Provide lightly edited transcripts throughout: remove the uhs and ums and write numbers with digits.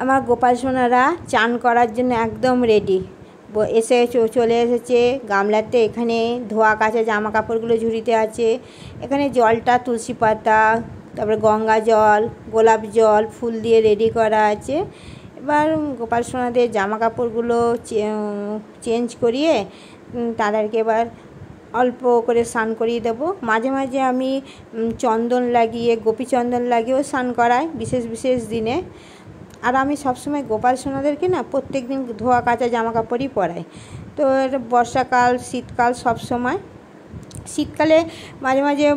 আমার গোপাল সোনারা চান করার জন্য একদম রেডি এসে চলে এসেছে গামলাতে। এখানে ধোয়া কাচা জামা কাপড়গুলো ঝুড়িতে আছে। এখানে জলটা তুলসী পাতা, তারপরে গঙ্গা জল, গোলাপ জল, ফুল দিয়ে রেডি করা আছে। এবার গোপাল সোনাদের জামা কাপড়গুলো চেঞ্জ করিয়ে তাদেরকে এবার অল্প করে স্নান করিয়ে দেবো। মাঝে মাঝে আমি চন্দন লাগিয়ে, গোপী চন্দন লাগিয়েও স্নান করাই বিশেষ বিশেষ দিনে। আর আমি সবসময় গোপাল সোনাদেরকে না প্রত্যেক দিন ধোয়া কাচা জামা কাপড়ই পরাই। তো বর্ষাকাল, শীতকাল, সব সময় শীতকালে মাঝে মাঝে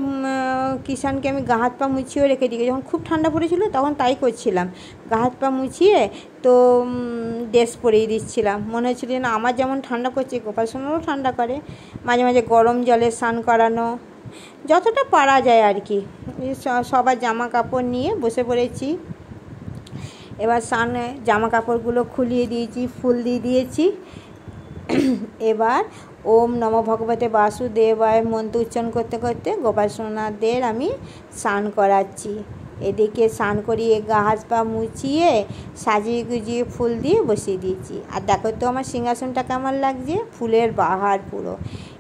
কিষানকে আমি গা হাত পা মুছিয়েও রেখে দিই। যখন খুব ঠান্ডা পড়েছিল তখন তাই করছিলাম, গা হাত পা মুছিয়ে তো ড্রেস পরিয়ে দিচ্ছিলাম। মনে হচ্ছিল না আমার যেমন ঠান্ডা করছে গোপাল সোনারও ঠান্ডা করে। মাঝে মাঝে গরম জলে স্নান করানো, যতটা পারা যায় আর কি। সবার জামা কাপড় নিয়ে বসে পড়েছি। এবার স্নানে জামা কাপড়গুলো খুলিয়ে দিয়েছি, ফুল দিয়ে দিয়েছি। এবার ওম নমো ভগবতে বাসুদেবায় মন্ত্র উচ্চারণ করতে করতে গোপাল সোনাদের আমি স্নান করাচ্ছি। এদিকে স্নান করিয়ে গা হাত পা মুছিয়ে সাজিয়ে গুজিয়ে ফুল দিয়ে বসিয়ে দিয়েছি। আর দেখো তো আমার সিংহাসনটা কেমন লাগছে, ফুলের বাহার পুরো।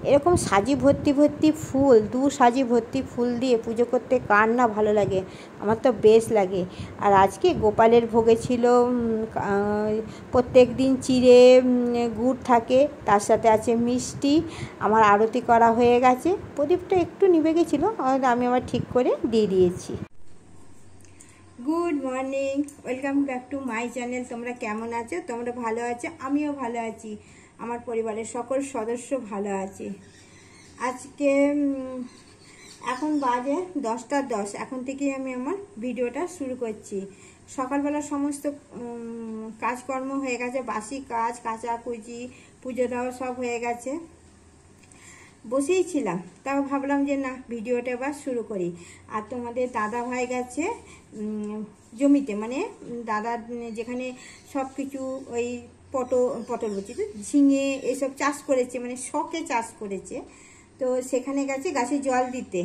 এরকম সাজি ভর্তি ভর্তি ফুল, সাজি ভর্তি ফুল দিয়ে পুজো করতে কার না ভালো লাগে, আমার তো বেশ লাগে। আর আজকে গোপালের ভোগে ছিল প্রত্যেক দিন চিড়ে গুড় থাকে, তার সাথে আছে মিষ্টি। আমার আরতি করা হয়ে গেছে, প্রদীপটা একটু নিভে গেছিলো, আমি আবার ঠিক করে দিয়ে দিয়েছি। Good morning, welcome back to my channel. তোমরা কেমন আছো? তোমরা ভালো আছো? আমিও ভালো আছি, আমার পরিবারের সকল সদস্য ভালো আছে। আজকে এখন বাজে 10টা 10। এখন থেকেই আমি আমার ভিডিওটা শুরু করছি। সকালবেলা সমস্ত কাজকর্ম হয়ে গেছে, বাসি কাজ, কাচাকুচি, পুজো দেওয়া সব হয়ে গেছে। বসেই ছিলাম, তাও ভাবলাম যে না ভিডিওটা এবার শুরু করি। আর তোমাদের দাদা ভাই গেছে জমিতে, মানে দাদা যেখানে সব কিছু ওই পটল বলছি তো, ঝিঙে এসব চাষ করেছে, মানে শখে চাষ করেছে। তো সেখানে গেছে গাছে জল দিতে।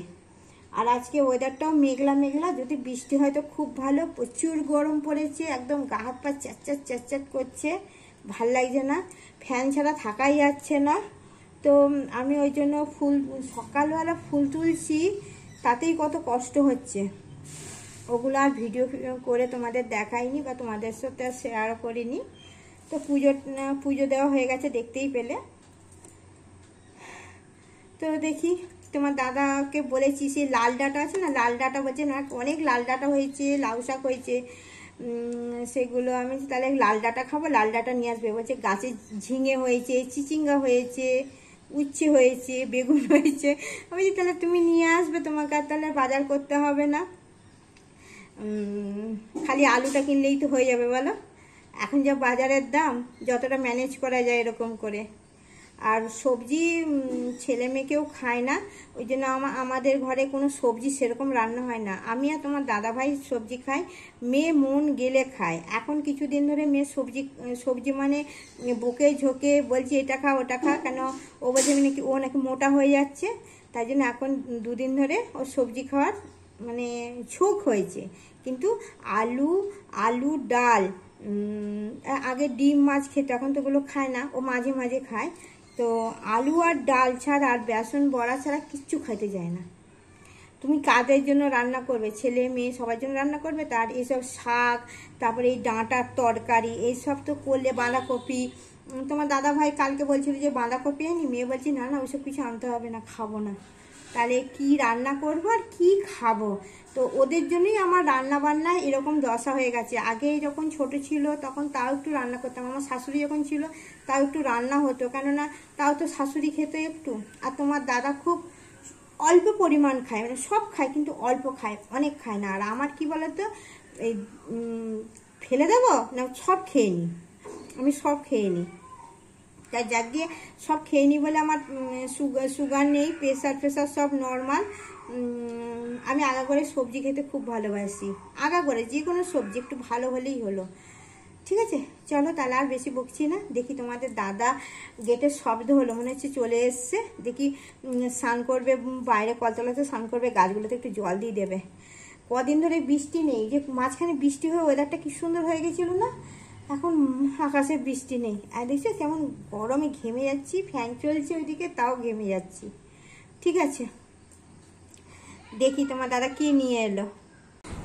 আর আজকে ওয়েদারটাও মেঘলা মেঘলা, যদি বৃষ্টি হয় তো খুব ভালো। প্রচুর গরম পড়েছে, একদম গা হাত পা চ্যাটচ্যাট চ্যাটচ্যাট করছে, ভাল লাগছে না, ফ্যান ছাড়া থাকাই যাচ্ছে না। তো আমি ওই জন্য সকালবেলা ফুল তুলছি, তাতেই কত কষ্ট হচ্ছে। ওগুলো আর ভিডিও করে তোমাদের দেখাইনি বা তোমাদের সাথে শেয়ার করিনি। তো পুজো দেওয়া হয়ে গেছে, দেখতেই পেলে। তো দেখি, তোমার দাদাকে বলেছি সেই লাল ডাঁটা আছে না, লাল ডাঁটা বলছে না, অনেক লাল ডাঁটা হয়েছে, লাউ শাক হয়েছে, সেগুলো আমি তাহলে লাল ডাঁটা খাবো, লাল ডাঁটা নিয়ে আসবে। বলছে গাছে ঝিঙে হয়েছে, চিচিঙ্গা হয়েছে, উচ্ছে হয়েছে, বেগুন হয়েছে। আমি বলছি তাহলে তুমি নিয়ে আসবে, তোমাকে আর তাহলে বাজার করতে হবে না, খালি আলুটা কিনলেই তো হয়ে যাবে বলো। এখন যা বাজারের দাম, যতটা ম্যানেজ করা যায় এরকম করে। আর সবজি ছেলে মেয়েকেও খায় না, ওই জন্য আমাদের ঘরে কোনো সবজি সেরকম রান্না হয় না। আমি আর তোমার দাদাভাই সবজি খাই, মেয়ে মন গেলে খায়। এখন কিছুদিন ধরে মেয়ে সবজি মানে বুকে ঝোঁকে বলছে এটা খা ওটা খা, কেন ও বলছে নাকি ও নাকি মোটা হয়ে যাচ্ছে, তাই জন্য এখন দুদিন ধরে ও সবজি খাওয়ার মানে ঝোঁক হয়েছে। কিন্তু আলু ডাল, আগে ডিম মাছ খেত, এখন তো ওগুলো খায় না, ও মাঝে মাঝে খায়। তো আলু আর ডাল ছাড়া আর বেসন বড়া ছাড়া কিচ্ছু খাইতে যায় না। তুমি কাদের জন্য রান্না করবে? ছেলে মেয়ে সবার জন্য রান্না করবে। তার এইসব শাক, তারপরে এই ডাঁটার তরকারি, এইসব তো করলে, বাঁধাকপি, তোমার দাদা ভাই কালকে বলছিল যে বাঁধাকপি আনি, মেয়ে বলছি না না ওইসব কিছু আনতে হবে না, খাবো না। তাহলে কি রান্না করবো আর কি খাবো? তো ওদের জন্যই আমার রান্না বান্নায় এরকম দশা হয়ে গেছে। আগে যখন ছোট ছিল তখন তাও একটু রান্না করতাম, আমার শাশুড়ি যখন ছিল তাও একটু রান্না হতো, কেননা তাও তো শাশুড়ি খেত একটু। আর তোমার দাদা খুব অল্প পরিমাণ খায়, মানে সব খায় কিন্তু অল্প খায়, অনেক খায় না। আর আমার কি বলতো, এই ফেলে দেবো না, সব খেয়ে নিই, আমি সব খেয়ে নিই। তাই যাক গিয়ে সব খেয়ে নিই বলে আমার সুগার নেই, প্রেশার সব নর্মাল। আমি আগা করে সবজি খেতে খুব ভালোবাসি, আগা করে যে কোনো সবজি একটু ভালো হলেই হলো। ঠিক আছে, চলো তাহলে আর বেশি বকছি না। দেখি তোমাদের দাদা গেটের শব্দ হলো, মনে হচ্ছে চলে এসছে। দেখি স্নান করবে, বাইরে কলতলাতে স্নান করবে, গাছগুলোতে একটু জল দিয়ে দেবে। কদিন ধরে বৃষ্টি নেই, যে মাঝখানে বৃষ্টি হয়ে ওয়েদারটা কি সুন্দর হয়ে গেছিল না, এখন আকাশে বৃষ্টি নেই। আর দেখছো কেমন গরমে ঘেমে যাচ্ছি, ফ্যান চলছে ওইদিকে তাও ঘেমে যাচ্ছি। ঠিক আছে, দেখি তোমার দাদা কি নিয়ে এলো।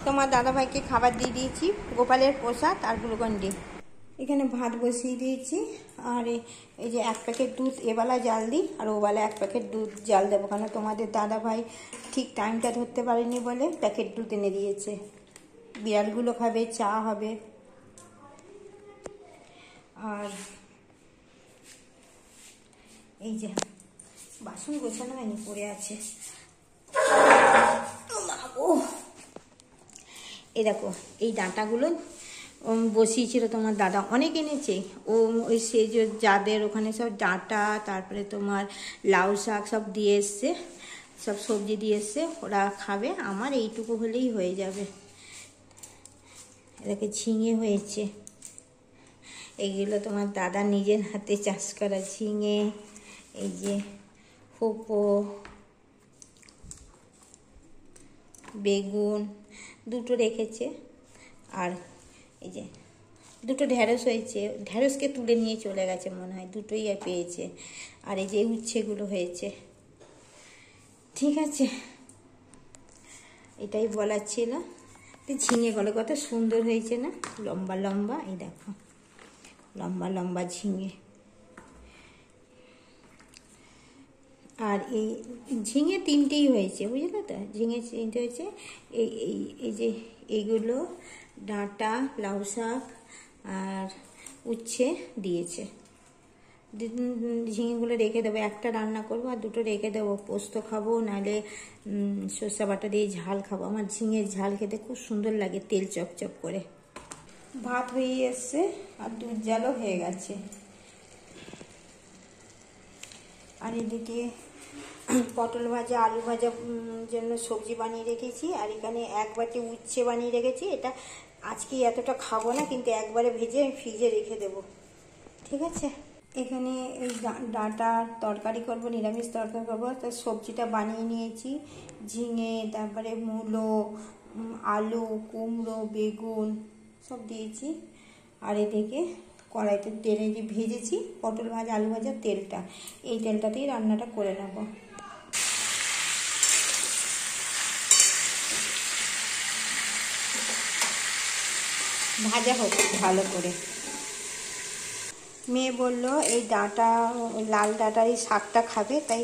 তোমার দাদাভাইকে খাবার দিয়ে দিয়েছি, গোপালের প্রসাদ আর গ্লুকন-ডি। এখানে ভাত বসিয়ে দিয়েছি, আর এই যে 1 প্যাকেট দুধ এবেলা জাল দিই, আর ওবেলা 1 প্যাকেট দুধ জাল দেবো, কারণ তোমাদের দাদাভাই ঠিক টাইমটা ধরতে পারেনি বলে প্যাকেট দুধ এনে দিয়েছে। বিড়ালগুলো খাবে, চা হবে। আর এই যে বাসন গোছানো হয়নি, পড়ে আছে। এই দেখো এই ডাঁটাগুলো বসিয়েছিল তোমার দাদা, অনেক এনেছে ও। ওই সে যে যাদের ওখানে সব ডাঁটা, তারপরে তোমার লাউ শাক সব দিয়ে এসছে, সব সবজি দিয়ে এসছে, ওরা খাবে। আমার এইটুকু হলেই হয়ে যাবে। এটাকে ঝিঙে হয়েছে, এইগুলো তোমার দাদা নিজের হাতে চাষ করা ঝিঙে। এই যে ফুপো, বেগুন দুটো রেখেছে, আর এই যে দুটো ঢ্যাঁড়স হয়েছে, ঢ্যাঁড়সকে তুলে নিয়ে চলে গেছে মনে হয়, দুটোই পেয়েছে। আর এই যে উচ্ছেগুলো হয়েছে। ঠিক আছে, এটাই বলার ছিল। ঝিঙেগুলো কত সুন্দর হয়েছে না, লম্বা লম্বা। এই দেখো লম্বা লম্বা ঝিঙে। আর এই ঝিঙে 3টেই হয়েছে, বুঝলে তো, ঝিঙে 3টে হয়েছে। এই যে এইগুলো ডাঁটা, লাউ শাক আর উচ্ছে দিয়েছে। ঝিঙেগুলো রেখে দেবো, একটা রান্না করবো আর দুটো রেখে দেবো, পোস্ত খাবো, নাহলে সরষে বাটা দিয়ে ঝাল খাবো। আমার ঝিঙের ঝাল খেতে খুব সুন্দর লাগে, তেল চপচপ করে। ভাত হয়ে এসছে আর দুধ জালও হয়ে গেছে। আর এদিকে পটল ভাজা, আলু ভাজা জন্য সবজি বানিয়ে রেখেছি, আর এখানে 1 বাটি উচ্ছে বানিয়ে রেখেছি। এটা আজকে এতটা খাবো না, কিন্তু একবারে ভেজে আমি ফ্রিজে রেখে দেবো। ঠিক আছে, এখানে এই ডাঁটার তরকারি করব, নিরামিষ তরকারি করবো। তো সবজিটা বানিয়ে নিয়েছি, ঝিঙে, তারপরে মূলো, আলু, কুমড়ো, বেগুন সব দিয়েছি। আর এদিকে কড়াইতে তেলে যে ভেজেছি পটল ভাজা, আলু ভাজা, তেলটা, এই তেলটাতেই রান্নাটা করে নেব। ভাজা হোক ভালো করে। মেয়ে বলল এই ডাঁটা, লাল ডাঁটার এই শাকটা খাবে, তাই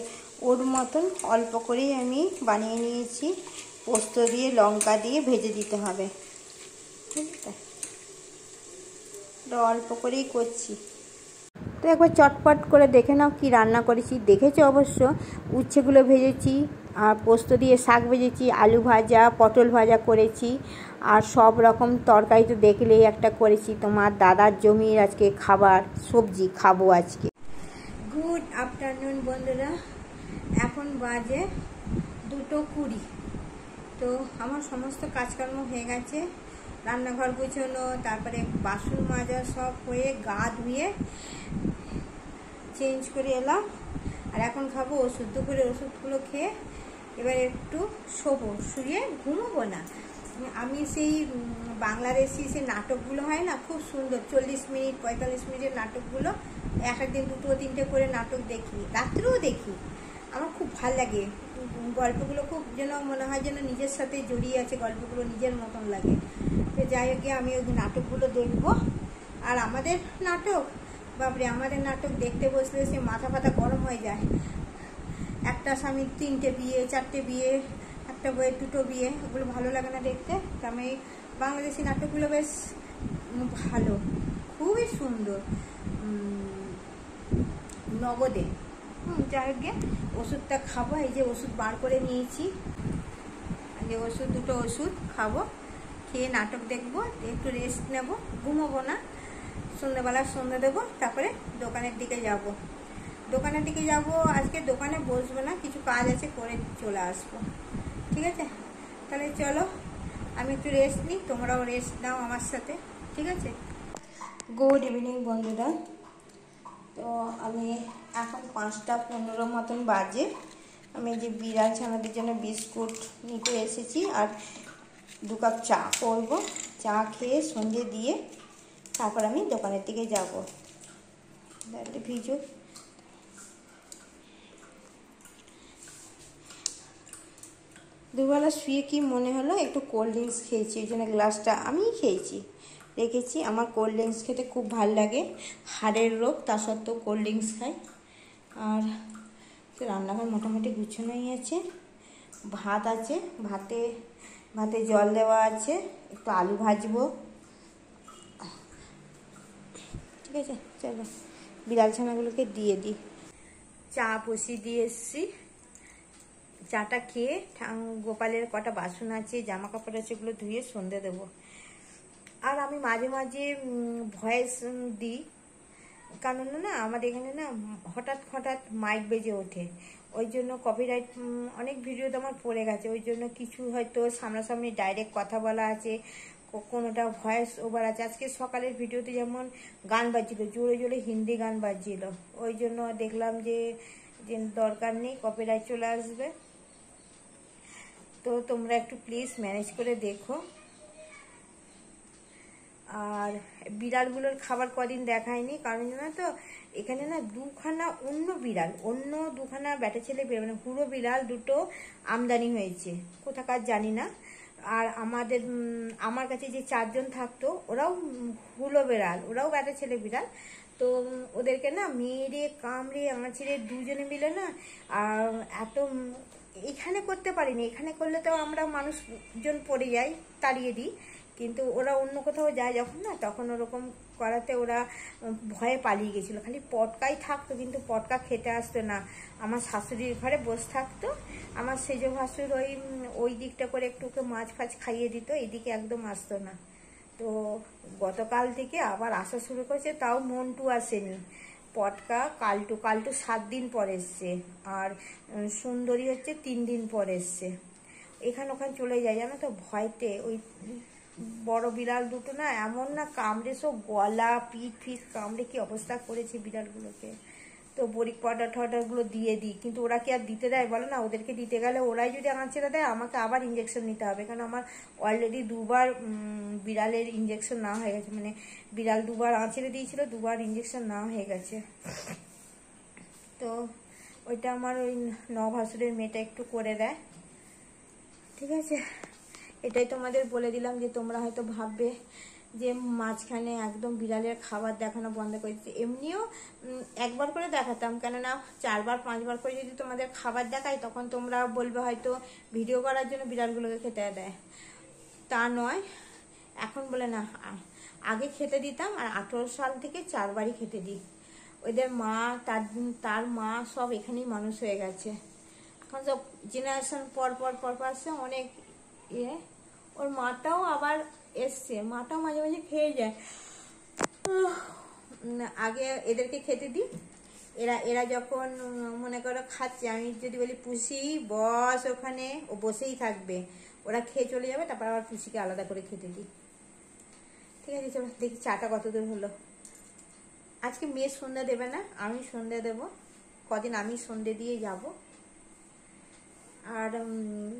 ওর মতন অল্প করেই আমি বানিয়ে নিয়েছি। পোস্ত দিয়ে, লঙ্কা দিয়ে ভেজে দিতে হবে, বুঝলে, অল্প করেই করছি। তো একবার চটপট করে দেখে নাও কি রান্না করেছি। দেখেছো অবশ্য, উচ্ছেগুলো ভেজেছি, আর পোস্ত দিয়ে শাক ভেজেছি, আলু ভাজা, পটল ভাজা করেছি, আর সব রকম তরকারি তো দেখলেই একটা করেছি। তোমার দাদার জমির আজকে খাবার, সবজি খাবো আজকে। গুড আফটারনুন বন্ধুরা, এখন বাজে 2:20। তো আমার সমস্ত কাজকর্ম হয়ে গেছে, রান্নাঘর গুছানো, তারপরে বাসন মাজা সব হয়ে, গা ধুয়ে চেঞ্জ করে এলাম। আর এখন খাবো ওষুধ। দুপুরে ওষুধগুলো খেয়ে এবার একটু শোবো, শুয়ে ঘুমোবো না। আমি সেই বাংলাদেশি সে নাটকগুলো হয় না, খুব সুন্দর 40 মিনিট 45 মিনিটের নাটকগুলো, একদিন 2-3টে করে নাটক দেখি, রাত্রেও দেখি। আমার খুব ভাল লাগে গল্পগুলো, খুব যেন মনে হয় যেন নিজের সাথে জড়িয়ে আছে গল্পগুলো, নিজের মতন লাগে। তো যাই হোক, আমি ওই নাটকগুলো দেখবো। আর আমাদের নাটক, বাপরে, আমাদের নাটক দেখতে বসলে সে মাথা ফাতা গরম হয়ে যায়। একটা স্বামীর 3টে বিয়ে, 4টে বিয়ে, একটা বইয়ের 2টো বিয়ে, ওগুলো ভালো লাগে না দেখতে। তো আমি বাংলাদেশি নাটকগুলো বেশ ভালো, খুবই সুন্দর, নগদে। যাই হোক, ওষুধটা খাবো। এই যে ওষুধ বার করে নিয়েছি, যে ওষুধ, 2টো ওষুধ খাবো, খেয়ে নাটক দেখবো, একটু রেস্ট নেব, ঘুমোবো না। সন্ধ্যেবেলা সন্ধ্যে দেবো, তারপরে দোকানের দিকে যাব। আজকে দোকানে বসবো না, কিছু কাজ আছে, করে চলে আসবো। ঠিক আছে, তাহলে চলো আমি একটু রেস্ট নিই, তোমরাও রেস্ট নাও আমার সাথে। ঠিক আছে, গুড ইভিনিং বন্ধুরা। তো আমি এখন 5:15 মতন বাজে। আমি যে বিড়াল ছানাদের জন্য বিস্কুট নিতে এসেছি, আর 2 কাপ চা করব, চা খেয়ে সন্ধে দিয়ে তারপর আমি দোকানের দিকে যাব। একটু ভিজুক। দুবেলা শুয়ে কি মনে হলো, একটু কোল্ড ড্রিঙ্কস খেয়েছি, ওই জন্য গ্লাসটা আমিই খেয়েছি, রেখেছি। আমার কোল্ড ড্রিঙ্কস খেতে খুব ভাল লাগে, হাড়ের রোগ তা সত্ত্বেও কোল্ড ড্রিঙ্কস খাই। আর রান্নাঘর মোটামুটি গুছানোই আছে, ভাত আছে, ভাতে জল দেওয়া আছে, একটু আলু ভাজবো। ঠিক আছে, চলো বিড়াল ছানাগুলোকে দিয়ে দিই। চা বসিয়ে দিয়ে এসছি, চাটা খেয়ে গোপালের কটা বাসন আছে, জামা কাপড় আছে, এগুলো ধুয়ে সন্ধে দেবো। আর আমি মাঝে মাঝে ভয়েস দিই, কারণ না আমার এখানে না হঠাৎ হঠাৎ মাইক বেজে ওঠে, ওই জন্য কপিরাইট অনেক ভিডিওতে আমার পড়ে গেছে। ওই জন্য কিছু হয়তো সামনাসামনি ডাইরেক্ট কথা বলা আছে, কোনোটা ভয়েস ওভার আছে। আজকে সকালের ভিডিওতে যেমন গান বাজছিল, জোরে জোরে হিন্দি গান বাজছিল, ওই জন্য দেখলাম যে দরকার নেই, কপিরাইট চলে আসবে। তো তোমরা একটু প্লিজ ম্যানেজ করে দেখো। আর বিড়ালগুলোর খাবার কদিন দেখায়নি, কারণ জানো তো এখানে না দুখানা অন্য দুখানা ব্যাটা ছেলে মানে পুরো বিড়াল দুটো আমদানি হয়েছে, কোথাকার জানি না। আর আমার কাছে যে 4 জন থাকতো, ওরাও হুলো বিড়াল, ওরাও ব্যাটা ছেলে বিড়াল। তো ওদেরকে না মেরে কামড়ে আঁচড়ে দুজনে মিলে না, আর এত এখানে করতে পারিনি। এখানে করলে তো আমরা মানুষজন পড়ে যাই, তাড়িয়ে দিই, কিন্তু ওরা অন্য কোথাও যায় যখন না, তখন ওরকম করাতে ওরা ভয়ে পালিয়ে গেছিলো। খালি পটকাই থাকতো, কিন্তু পটকা খেতে আসতো না। আমার শাশুড়ির ঘরে বসে থাকতো, আমার সেজ ভাসুর ওই দিকটা করে একটু ওকে মাছ ফাছ খাইয়ে দিত, এইদিকে একদম আসতো না। তো গতকাল থেকে আবার আসা শুরু করেছে, তাও মন্টু আসেনি। পটকা কালটু 7 দিন পর এসছে, আর সুন্দরী হচ্ছে 3 দিন পর এসছে। এখানে ওখানে চলে যায় জানো তো, ভয়তে। ওই বড় বিড়াল দুটো না এমন না কামড়ে, সব গলা পিঠ কামড়ে কি অবস্থা করেছে বিড়ালগুলোকে। তো বরিক পাউডার দিয়ে দিই, কিন্তু ওরা কি আর দিতে দেয় বলো না? ওদেরকে দিতে গেলে ওরাই যদি আঁচড়ে দেয়, আমাকে আবার ইঞ্জেকশন নিতে হবে, কারণ আমার অলরেডি 2বার বিড়ালের ইঞ্জেকশন না হয়ে গেছে। মানে বিড়াল 2বার আঁচড়ে দিয়েছিল, 2বার ইঞ্জেকশন না হয়ে গেছে। তো ওইটা আমার ওই নভাসুরের মেয়েটা একটু করে দেয়। ঠিক আছে, এটাই তোমাদের বলে দিলাম, যে তোমরা হয়তো ভাববে যে মাঝখানে একদম বিড়ালের খাবার দেখানো বন্ধ করে দিচ্ছে। এমনিও একবার করে দেখাতাম, কেননা 4বার 5বার করে যদি তোমাদের খাবার দেখাই, তখন তোমরা বলবে হয়তো ভিডিও করার জন্য বিড়ালগুলোকে খেতে দেয়। তা নয়, এখন বলে না, আগে খেতে দিতাম, আর 18 সাল থেকে 4বারই খেতে দিই। ওদের মা, তার মা সব এখানেই মানুষ হয়ে গেছে। এখন সব জেনারেশন পর আসছে অনেক ইয়ে। ওর মাটাও আবার এসছে, মাটাও মাঝে মাঝে খেয়ে যায়। আগে এদেরকে খেতে দিই, এরা যখন মনে করো খাচ্ছে, আমি যদি বলি পুষি বস ওখানে, ও বসেই থাকবে, ওরা খেয়ে চলে যাবে, তারপর আবার পুষিকে আলাদা করে খেতে দিই। ঠিক আছে, চলো দেখি চাটা কত দূর হলো। আজকে মেয়ে সন্ধ্যা দেবে না, আমি সন্ধ্যা দেবো, কদিন আমি সন্ধ্যে দিয়ে যাব। আর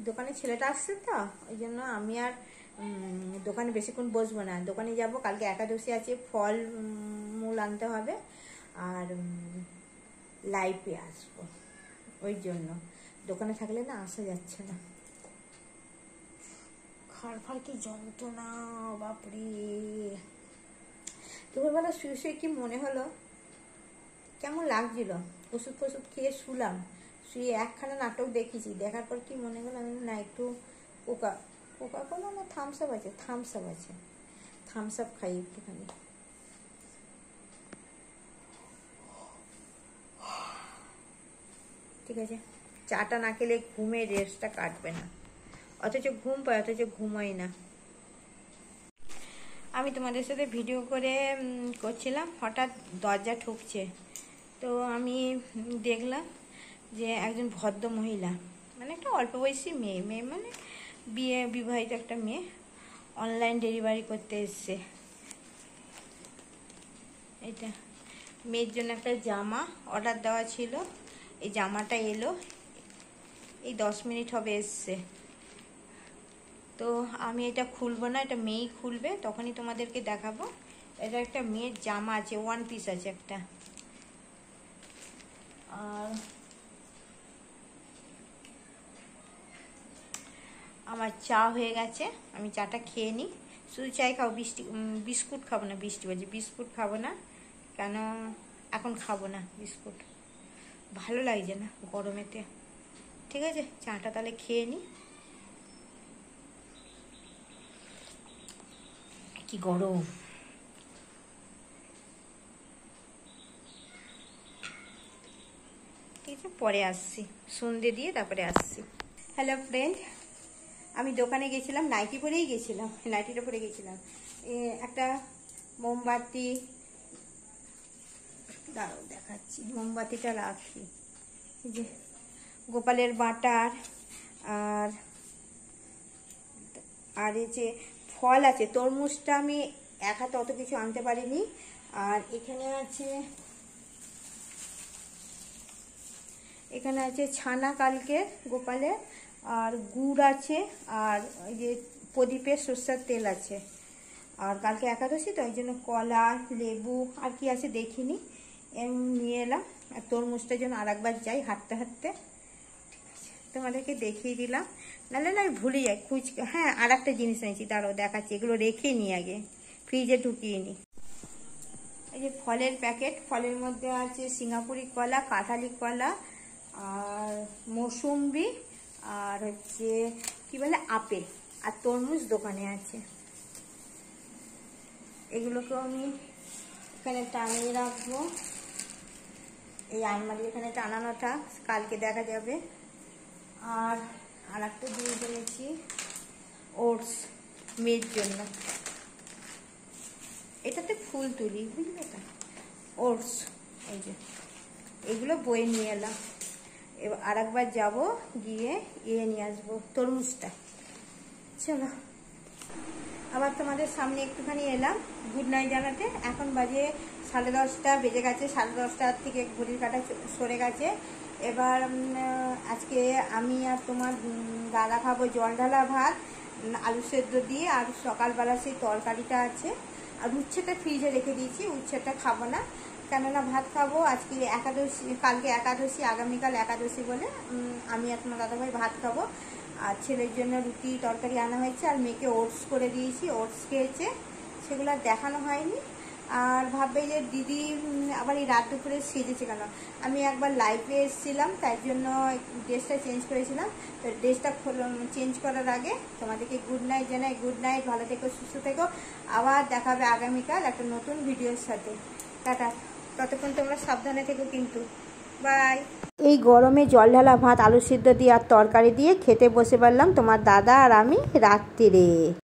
দোকানে ছেলেটা আসছে তো, ওই জন্য আমি আর দোকানে বেশিক্ষণ বসবো না। দোকানে যাব, কালকে একাদশী আছে, ফল মূল আনতে হবে, আর লাইফে আসবো, ওই জন্য দোকানে থাকলে না আসা যাচ্ছে না। খাড় কি যন্ত্রণা বাপরে। দুপুরবেলা শুয়ে কি মনে হলো, কেমন লাগছিল, ওষুধ ফষুধ খেয়ে শুলাম, শুয়ে একখানা নাটক দেখেছি, দেখার পর কি মনে হলো, আমি না একটু কোকা কোলা না থামস আপ আছে, থামস আপ খাই একটুখানি। ঠিক আছে, চাটা না খেলে ঘুমের রেস্টটা কাটবে না, অথচ ঘুম পায়, অথচ ঘুমাই না। আমি তোমাদের সাথে ভিডিও করে করছিলাম, হঠাৎ দরজা ঠুকছে। তো আমি দেখলাম যে একজন ভদ্র মহিলা, মানে একটা অল্প বয়সী মেয়ে মানে বিবাহিত একটা মেয়ে, অনলাইন ডেলিভারি করতে এসছে। এটা মেয়ের জন্য একটা জামা অর্ডার দেওয়া ছিল, এই জামাটা এলো, এই 10 মিনিট হবে এসছে। তো আমি এটা খুলবো না, এটা মেয়েই খুলবে, তখনই তোমাদেরকে দেখাবো। এটা একটা মেয়ের জামা আছে, ওয়ান পিস আছে একটা। আর আমার চা হয়ে গেছে, আমি চাটা খেয়ে নিই। শুধু চাই খাবো, বিস্কুট খাবো না, বৃষ্টি বাজে, বিস্কুট খাবো না, কেন এখন খাবো না বিস্কুট, ভালো লাগছে না গরমেতে। ঠিক আছে, চাটা তাহলে খেয়ে নিই। কি গরম! ঠিক আছে, পরে আসছি, সন্ধে দিয়ে তারপরে আসছি। হ্যালো ফ্রেন্ড, আমি দোকানে গেছিলাম, নাইটি পরেই গেছিলাম, নাইটিটা পরে গেছিলাম। একটা মোমবাতি, দাঁড়াও দেখাচ্ছি, মোমবাতিটা রাখি। এই যে গোপালের বাটার, আর আর এই যে ফল আছে, তরমুজটা আমি এক হাতে অত কিছু আনতে পারিনি। আর এখানে আছে ছানা কালকে গোপালের, আর গুড় আছে, আর ওই যে প্রদীপের সরষের তেল আছে। আর কালকে একাদশী তো, ওই জন্য কলা, লেবু, আর কি আছে দেখিনি, নিয়ে এলাম। আর তরমুজটার জন্য আর একবার যাই হাঁটতে হাঁটতে। ঠিক আছে, তোমাদেরকে দেখিয়ে দিলাম, নাহলে না আমি ভুলে যাই। হ্যাঁ, আর একটা জিনিস নিয়েছি, দাঁড়াও দেখাচ্ছি, এগুলো রেখে নিই, আগে ফ্রিজে ঢুকিয়ে নিই। এই যে ফলের প্যাকেট, ফলের মধ্যে আছে সিঙ্গাপুরি কলা, কাঁঠালি কলা, আর মৌসুম্বি, আর হচ্ছে কি বলে আপেল, আর তরমুজ দোকানে আছে। এগুলোকেও আমি এখানে টানিয়ে রাখবো, এই আলমারি এখানে টানানো থাক, কালকে দেখা যাবে। আর একটা জিনিস এনেছি, ওটস মেয়ের জন্য, এটাতে ফুল তুলি, বুঝলে তো, ওটস। এই যে এগুলো বয়ে নিয়ে এলাম, এবার আর একবার যাবো, গিয়ে নিয়ে আসবো তরমুজটা। চলো, আবার তোমাদের সামনে একটুখানি এলাম গুড নাইট জানাতে। এখন বাজে 10:30 বেজে গেছে, 10:30 থেকে ঘড়ির কাঁটা সরে গেছে। এবার আজকে আমি আর তোমার দাদা খাবো জল ঢালা ভাত, আলু সেদ্ধ দিয়ে, আর সকালবেলা সেই তরকারিটা আছে, আর উচ্ছেটা ফ্রিজে রেখে দিয়েছি, উচ্ছেটা খাবো না, কেননা ভাত খাবো আজকে একাদশী, কালকে একাদশী, আগামীকাল একাদশী বলে আমি আর তোমার দাদাভাই ভাত খাবো। আর ছেলের জন্য রুটি তরকারি আনা হয়েছে, আর মেয়েকে ওটস করে দিয়েছি, ওটস খেয়েছে, সেগুলো দেখানো হয়নি। আর ভাববে যে দিদি আবার এই রাত দুপুরে সেজেছে কেন। আমি একবার লাইভে এসেছিলাম, তাই জন্য ড্রেসটা চেঞ্জ করেছিলাম। তো ড্রেসটা চেঞ্জ করার আগে তোমাদেরকে গুড নাইট জানাই। গুড নাইট, ভালো থেকো, সুস্থ থেকো, আবার দেখা হবে আগামীকাল একটা নতুন ভিডিওর সাথে। টাটা, ততক্ষণ তোমরা সাবধানে থেকো কিন্তু, বাই। এই গরমে জল ঢালা ভাত, আলু সিদ্ধ দিয়ে আর তরকারি দিয়ে খেতে বসে পড়লাম তোমার দাদা আর আমি রাত্রিরে।